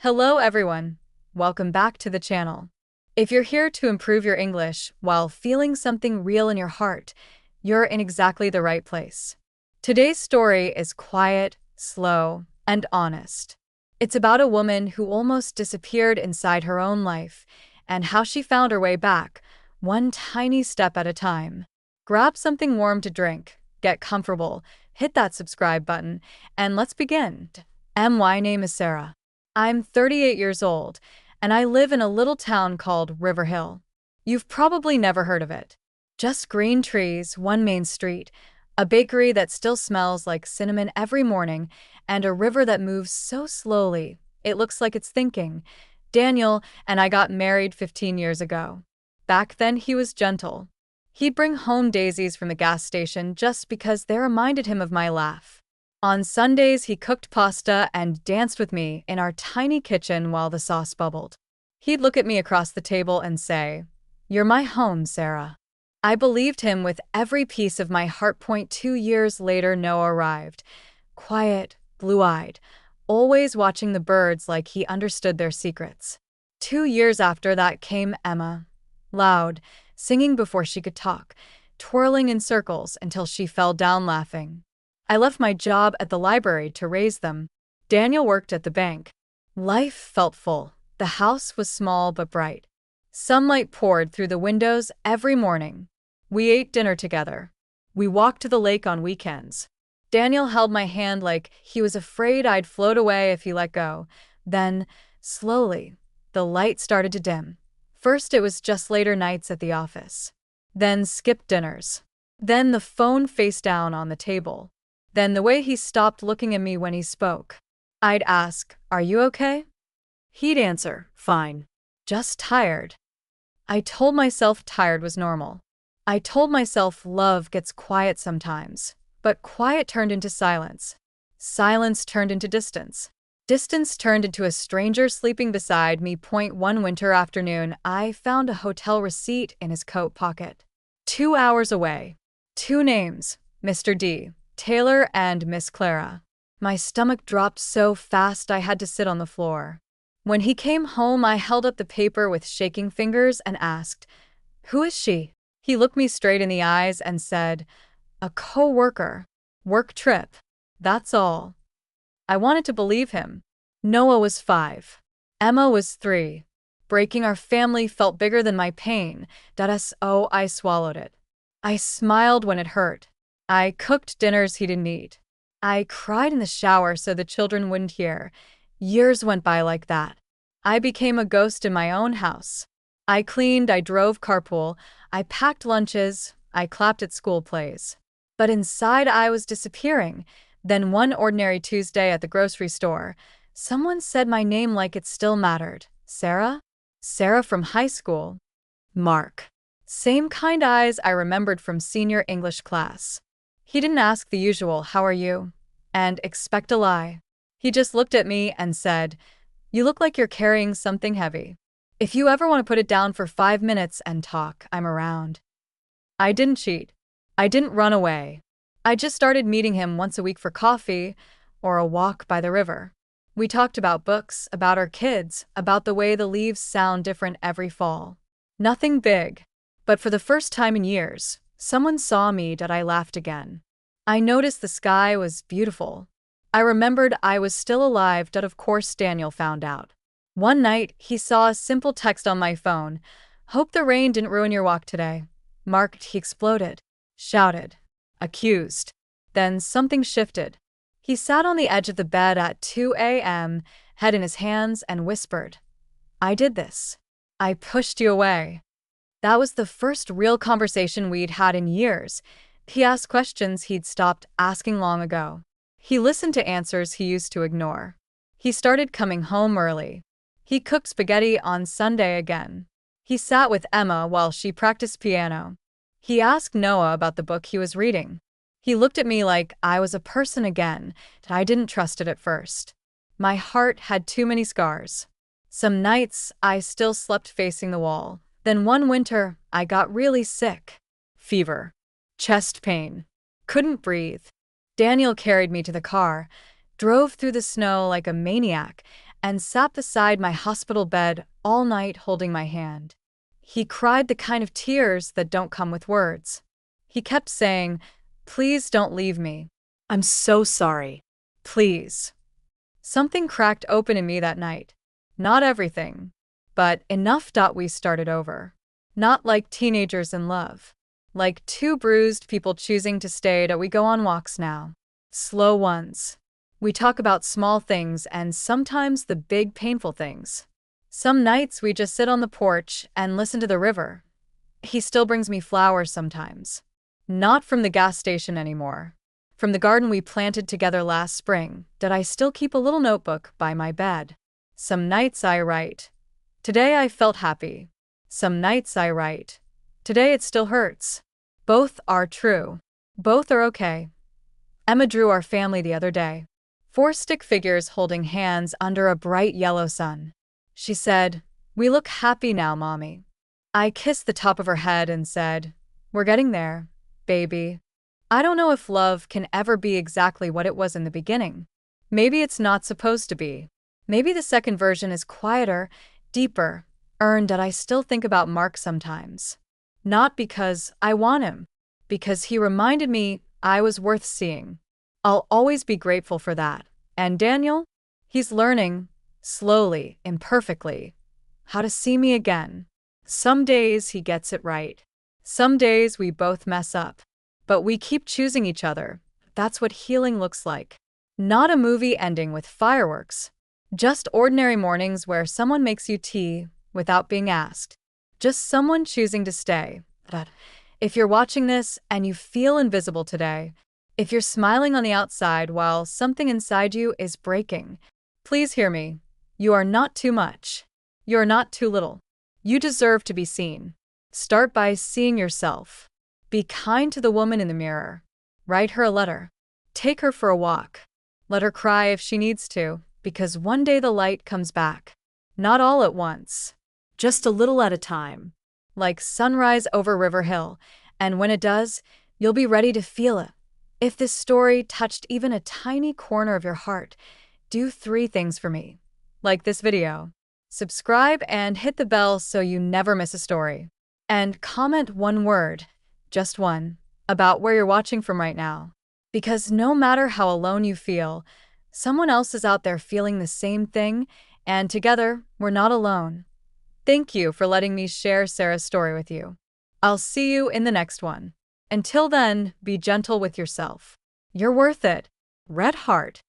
Hello everyone, welcome back to the channel. If you're here to improve your English while feeling something real in your heart, you're in exactly the right place. Today's story is quiet, slow, and honest. It's about a woman who almost disappeared inside her own life and how she found her way back, one tiny step at a time. Grab something warm to drink, get comfortable, hit that subscribe button, and let's begin. My name is Sarah. I'm 38 years old, and I live in a little town called River Hill. You've probably never heard of it. Just green trees, one main street, a bakery that still smells like cinnamon every morning, and a river that moves so slowly, it looks like it's thinking. Daniel and I got married 15 years ago. Back then, he was gentle. He'd bring home daisies from the gas station just because they reminded him of my laugh. On Sundays, he cooked pasta and danced with me in our tiny kitchen while the sauce bubbled. He'd look at me across the table and say, "You're my home, Sarah." I believed him with every piece of my heart. 2 years later, Noah arrived. Quiet, blue-eyed, always watching the birds like he understood their secrets. 2 years after that came Emma. Loud, singing before she could talk, twirling in circles until she fell down laughing. I left my job at the library to raise them. Daniel worked at the bank. Life felt full. The house was small but bright. Sunlight poured through the windows every morning. We ate dinner together. We walked to the lake on weekends. Daniel held my hand like he was afraid I'd float away if he let go. Then, slowly, the light started to dim. First it was just later nights at the office. Then skipped dinners. Then the phone face down on the table. Then the way he stopped looking at me when he spoke. I'd ask, "Are you okay?" He'd answer, "Fine. Just tired." I told myself tired was normal. I told myself love gets quiet sometimes. But quiet turned into silence. Silence turned into distance. Distance turned into a stranger sleeping beside me. One winter afternoon, I found a hotel receipt in his coat pocket. 2 hours away. Two names, Mr. D. Taylor and Miss Clara. My stomach dropped so fast I had to sit on the floor. When he came home, I held up the paper with shaking fingers and asked, "Who is she?" He looked me straight in the eyes and said, "A co-worker. Work trip. That's all." I wanted to believe him. Noah was 5. Emma was 3. Breaking our family felt bigger than my pain. I swallowed it. I smiled when it hurt. I cooked dinners he didn't eat. I cried in the shower so the children wouldn't hear. Years went by like that. I became a ghost in my own house. I cleaned, I drove carpool, I packed lunches, I clapped at school plays. But inside I was disappearing. Then one ordinary Tuesday at the grocery store, someone said my name like it still mattered. Sarah? Sarah from high school. Mark. Same kind eyes I remembered from senior English class. He didn't ask the usual, "How are you?" and expect a lie. He just looked at me and said, "You look like you're carrying something heavy. If you ever want to put it down for 5 minutes and talk, I'm around." I didn't cheat. I didn't run away. I just started meeting him once a week for coffee or a walk by the river. We talked about books, about our kids, about the way the leaves sound different every fall. Nothing big. But for the first time in years, someone saw me. I laughed again. I noticed the sky was beautiful. I remembered I was still alive. Of course Daniel found out. One night, he saw a simple text on my phone. "Hope the rain didn't ruin your walk today." Marked, he exploded. Shouted. Accused. Then something shifted. He sat on the edge of the bed at 2 a.m., head in his hands, and whispered, "I did this. I pushed you away." That was the first real conversation we'd had in years. He asked questions he'd stopped asking long ago. He listened to answers he used to ignore. He started coming home early. He cooked spaghetti on Sunday again. He sat with Emma while she practiced piano. He asked Noah about the book he was reading. He looked at me like I was a person again. I didn't trust it at first. My heart had too many scars. Some nights, I still slept facing the wall. Then one winter, I got really sick. Fever. Chest pain. Couldn't breathe. Daniel carried me to the car, drove through the snow like a maniac, and sat beside my hospital bed all night holding my hand. He cried the kind of tears that don't come with words. He kept saying, "Please don't leave me. I'm so sorry. Please." Something cracked open in me that night. Not everything, but enough. We started over. Not like teenagers in love. Like two bruised people choosing to stay. We go on walks now. Slow ones. We talk about small things and sometimes the big painful things. Some nights we just sit on the porch and listen to the river. He still brings me flowers sometimes. Not from the gas station anymore. From the garden we planted together last spring. I still keep a little notebook by my bed. Some nights I write, "Today I felt happy." Some nights I write, "Today it still hurts." Both are true. Both are okay. Emma drew our family the other day. 4 stick figures holding hands under a bright yellow sun. She said, "We look happy now, Mommy." I kissed the top of her head and said, "We're getting there, baby." I don't know if love can ever be exactly what it was in the beginning. Maybe it's not supposed to be. Maybe the second version is quieter, deeper, earned. I still think about Mark sometimes. Not because I want him, because he reminded me I was worth seeing. I'll always be grateful for that. And Daniel? He's learning, slowly, imperfectly, how to see me again. Some days he gets it right. Some days we both mess up. But we keep choosing each other. That's what healing looks like. Not a movie ending with fireworks. Just ordinary mornings where someone makes you tea without being asked. Just someone choosing to stay. If you're watching this and you feel invisible today, if you're smiling on the outside while something inside you is breaking, please hear me. You are not too much. You're not too little. You deserve to be seen. Start by seeing yourself. Be kind to the woman in the mirror. Write her a letter. Take her for a walk. Let her cry if she needs to, because one day the light comes back. Not all at once. Just a little at a time. Like sunrise over River Hill, and when it does, you'll be ready to feel it. If this story touched even a tiny corner of your heart, do 3 things for me. Like this video. Subscribe and hit the bell so you never miss a story. And comment 1 word, just one, about where you're watching from right now. Because no matter how alone you feel, someone else is out there feeling the same thing, and together, we're not alone. Thank you for letting me share Sarah's story with you. I'll see you in the next one. Until then, be gentle with yourself. You're worth it. Red Heart.